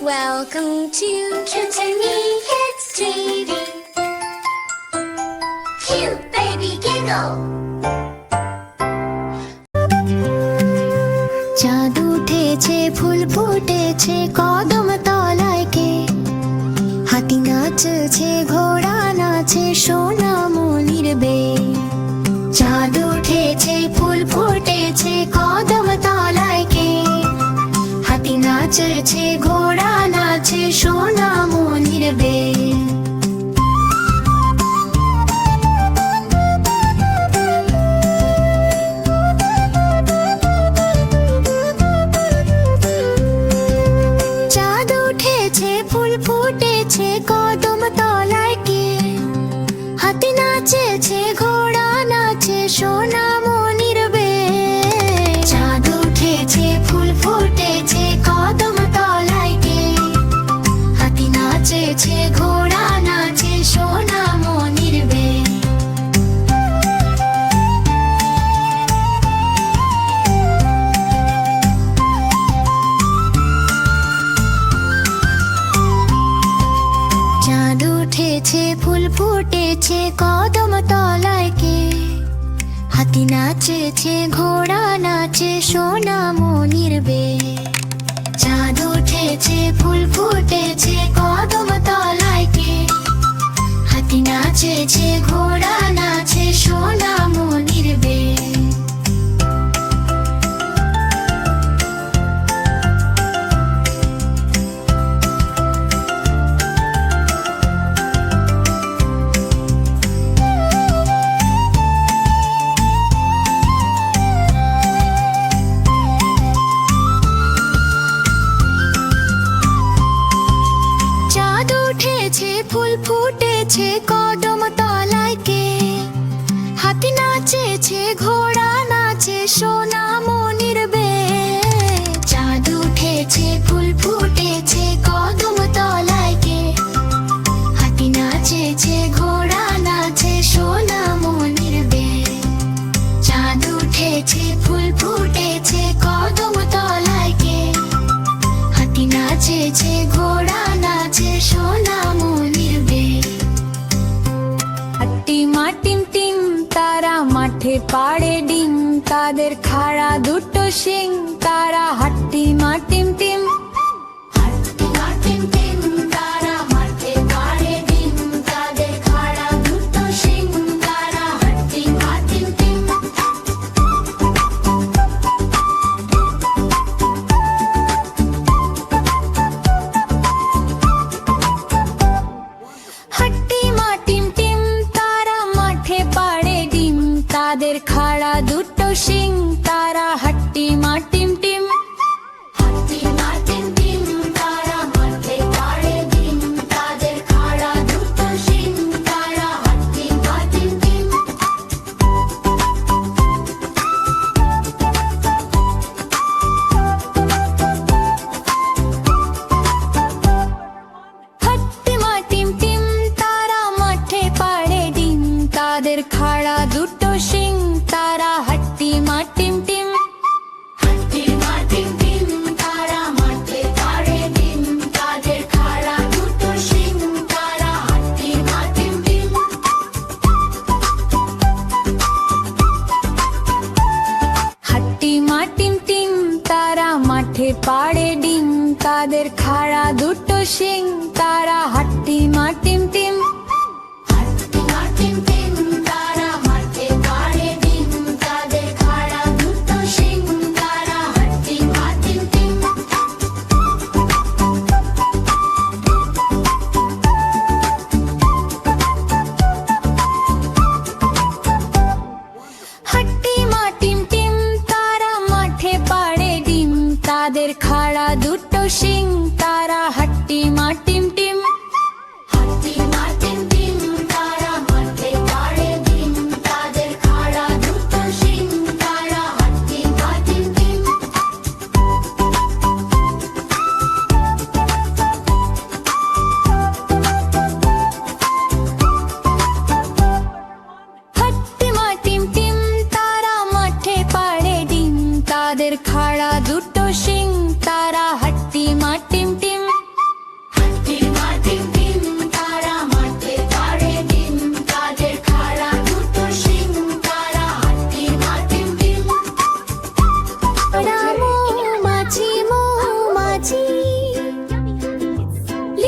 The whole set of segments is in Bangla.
Welcome to Kintani Kids TV. Cute baby giggle. চাঁদ উঠেছে ফুল ফুটেছে কদম তলায় কে হাতি নাচছে ঘোড়া নাচে সোনা মনির বে চাঁদ উঠেছে ফুল ফুটেছে কদম তলায় কে হাতি নাচছে ঘোড়া নাচে সোনা মনির বে ফুটেছে কদম তলায় কে হাতি নাচেছে ঘোড়া নাচে সোনা মনির বে চাঁদ উঠেছে ফুল ফুটেছে কদম তলায় কে হাতি নাচেছে ঘোড়া নাচে সোনা মনির বে চাঁদ উঠেছে ফুল ফুটেছে কদম তলায় কে হাতি নাচেছে ঘোড়া নাচে সোনা মনির বে চাঁদ উঠেছে ফুল ফুটেছে কদম তলায় কে হাতি নাচেছে ঘোড়া নাচে সোনা মনির বে ফুল ফুটেছে কদম তলায় কে হাতি নাচেছে ঘোড়া নাচে সোনা মনির বে চাঁদ উঠেছে ফুল ফুটেছে কদম তলায় কে হাতি নাচেছে ঘোড়া নাচে সোনা মনির বে চাঁদ উঠেছে ফুল ফুটেছে কদম তলায় কে হাতি নাচেছে ঘোড়া নাচে সোনা মনির বে হাট্টিমা টিম টিম তারা মাঠে পাড়ে ডিম তাদের খাড়া দুটো শিং তারা হাট্টিমা টিম টিম হাট্টিমা টিম টিম তারা মাঠে পাড়ে ডিম তাদের খাড়া দুটো শিং তারা হাট্টিমা টিম টিম হাট্টিমা টিম টিম তারা মাঠে পাড়ে ডিম তাদের খাড়া দুটো শিং তারা হাট্টিমা টিম টিম হাট্টিমা টিম টিম তারা মাঠে পাড়ে ডিম তাদের খাড়া দুটো শিং তারা হাট্টিমা টিম টিম হাট্টিমা টিম টিম তারা মাঠে পাড়ে ডিম তাদের খাড়া দুটো শিং তারা হাট্টিমা টিম টিম হাট্টিমা টিম টিম তারা মাঠে পাড়ে ডিম তাদের খাড়া দুটো শিং তারা হাট্টিমা টিম টিম হাট্টিমা টিম টিম তারা মাঠে পাড়ে ডিম তাদের খাড়া দুটো শিং তারা হাট্টিমা টিম টিম হাট্টিমা টিম টিম তারা মাঠে পাড়ে ডিম তাদের খাড়া দুটো শিং তারা হাট্টিমা টিম টিম হাট্টিমা টিম টিম তারা মাঠে পাড়ে ডিম তাদের খাড়া দুটো শিং তারা হাট্টিমা টিম টিম হাট্টিমা টিম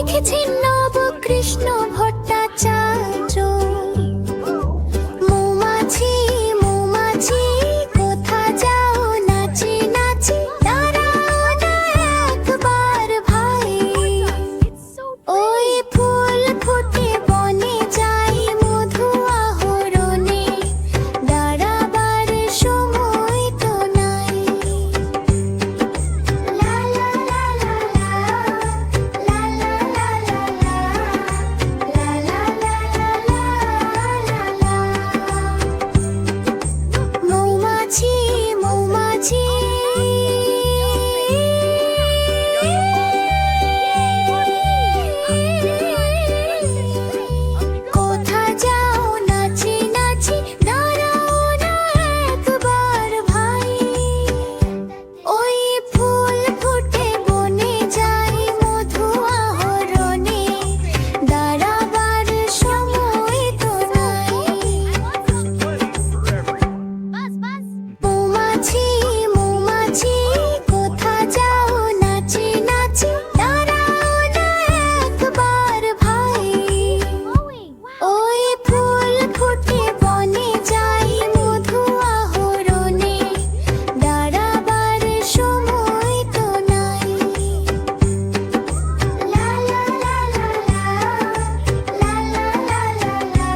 লিখেছেন নবকৃষ্ণ ভট্টাচার্য। মৌমাছি মৌমাছি কোথা যাও নাচি নাচি, দাঁড়াও না একবার ভাই। ওই ফুল ফুটে বনে যাই মধু আহরণে, দাঁড়াবার সময় তো নাই। লা লা লা লা লা, লা লা লা লা লা, লা লা লা লা লা লা। মৌমাছি মৌমাছি কোথা যাও নাচি নাচি, দাঁড়াও না একবার ভাই। ওই ফুল ফুটে বনে যাই মধু আহরণে, দাঁড়াবার সময় তো নাই। মৌমাছি মৌমাছি কোথা যাও নাচি নাচি, দাঁড়াও না একবার ভাই। ওই ফুল ফুটে বনে যাই মধু আহরণে, দাঁড়াবার সময় তো নাই। লা লা লা লা লা, লা লা লা লা লা,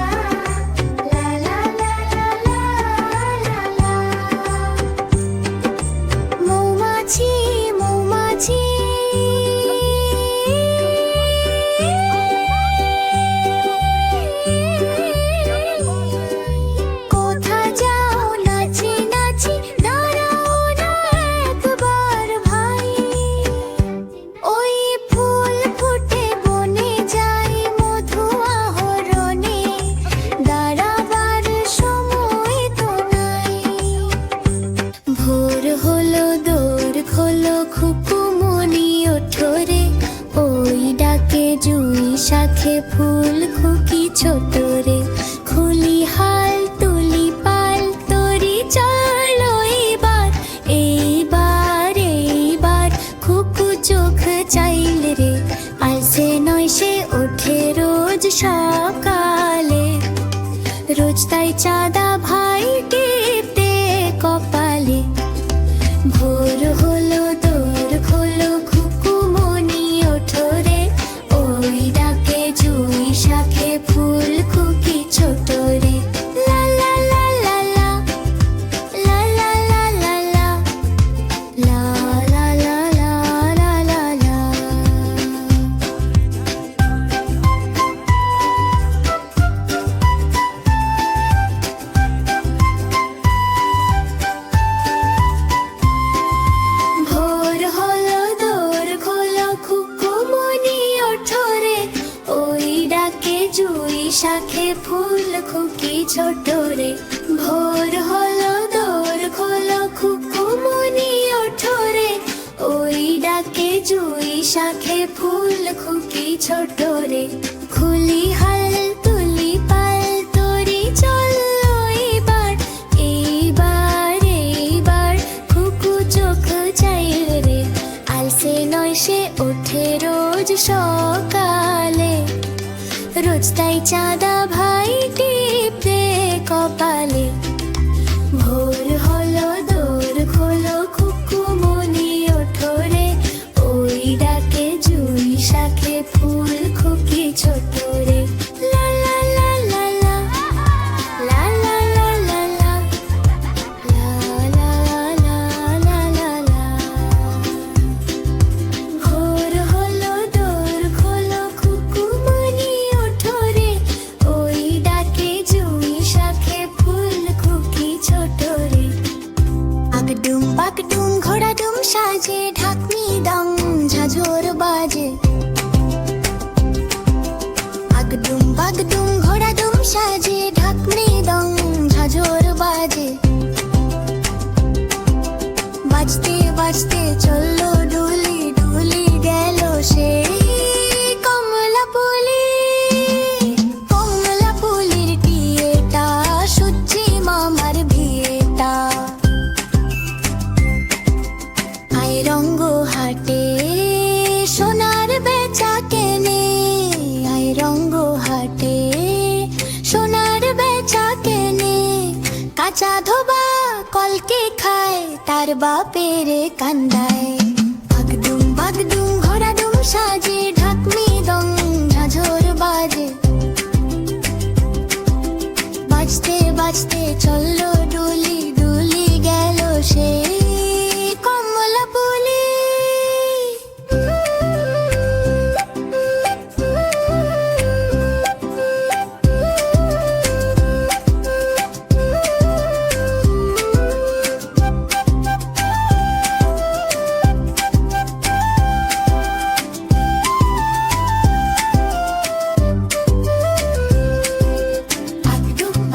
লা লা লা লা লা লা। মৌমাছি মৌমাছি কোথা যাও নাচি নাচি, দাঁড়াও না একবার ভাই। ওই ফুল ফুটে বনে যাই মধু আহরণে, দাঁড়াবার সময় তো নাই। ভোর হলো দোর খোলো খুকুমনি ওঠরে, ওই ডাকে জুই শাখে ফুল খুকি ছোট রে। খুলি হাল তুলি পাল তরি চলো এইবার, এইবার এইবার খুকু চোখ চাইল রে। আলসে নয় সে ওঠে রোজ সকালে, রোজ তাই চাঁদা ভাই টিপতে কপালে। ভোর হলো দোর খোলো খুকুমনি ওঠরে, ওই ডাকে জুই শাখে ফুল খুকি ছোট রে। লা লা লা লা লা, লা লা লা লা লা, লা লা লা লা লা লা লা। ভোর হলো দোর খোলো খুকুমনি ওঠরে, ওই ডাকে জুই শাখে ফুল খুকি ছোট রে। ভোর হলো দোর খোলো খুকুমনি ওঠরে, ওই ডাকে জুই শাখে ফুল খুকি ছোট রে। খুলি হাল তুলি পাল তরি চলো এইবার, এইবার এইবার খুকু চোখ চাইল রে। আলসে নয় সে ওঠে রোজ সকালে, রোজ তাই চাঁদা ভাই টিপতে কপালে। ভোর হলো দোর খোলো খুকুমনি ওঠরে, ওই ডাকে জুই শাখে ফুল খুকি ছোট রে। লা লা লা লা লা, লা লা লা লা লা, লা লা লা লা লা লা। ভোর হলো দোর খোলো খুকুমনি ওঠরে, ওই ডাকে জুই শাখে ফুল খুকি ছোট রে। আগডুম বাগডুম ঘোড়া ডুম সাজে, ঢাকনি দং ঝাঝর বাজে। আগডুম বাগডুম ঘোড়া ডুম সাজে, ঢাকনি দং ঝাঝর বাজে। বাজতে বাজতে চললো ডুলি, ডুলি গেল সেই কমলা পুলি। কমলা পুলির টিয়েটা, সূর্যি মামার বিয়েটা। আয় রঙ্গ হাটে সোনার বেচা কেনে, বাপের কান্দায় বাগডুম ঘোড়া ডুম সাজে ঢাকনি দং ঝাঝর বাজে বাজতে বাজতে চললো ডুলি ডুলি গেল সে কমলা পুলি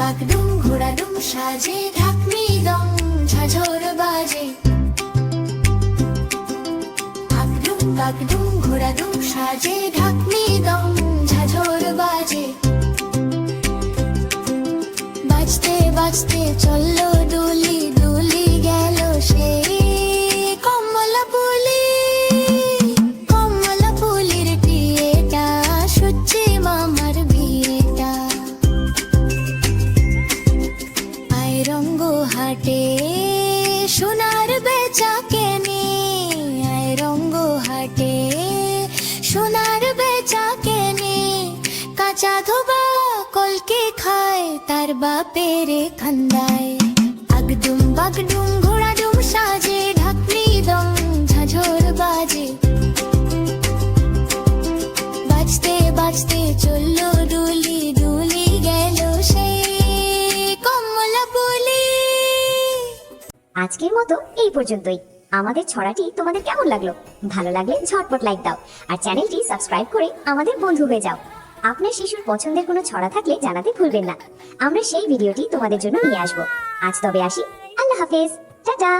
বাগডুম ঘোড়া ডুম সাজে ঢাকনি দং ঝাঝর বাজে বাগডুম ঘোড়া ডুম সাজে ঢাকনি দং ঝাঝর বাজে বাজতে বাজতে চললো ডুলি ডুলি গেল সে কমলা পুলির টিয়েটা সচ্চি মামার বিয়েটা রঙ্গ হাটে সোনার বেচা কেনে রঙ্গ হাটে সোনার বেচা কেনে কাঁচা ধোবা কলকে খায় তার বাপের খান্দায় বাগডুম ঘোড়া ডুম সাজে ঢাকনি দং ঝাঝর বাজে বাজতে বাজতে চললো ডুলি ডুলি গেল সেই আজকের মতো এই পর্যন্তই। আমাদের ছড়াটি তোমাদের কেমন লাগলো? ভালো লাগলে ঝটপট লাইক দাও আর চ্যানেলটি সাবস্ক্রাইব করে আমাদের বন্ধু হয়ে যাও। আপনার শিশুর পছন্দের কোনো ছড়া থাকলে জানাতে ভুলবেন না, আমরা সেই ভিডিওটি তোমাদের জন্য নিয়ে আসবো। আজ তবে আসি, আল্লাহ হাফেজ, টাটা।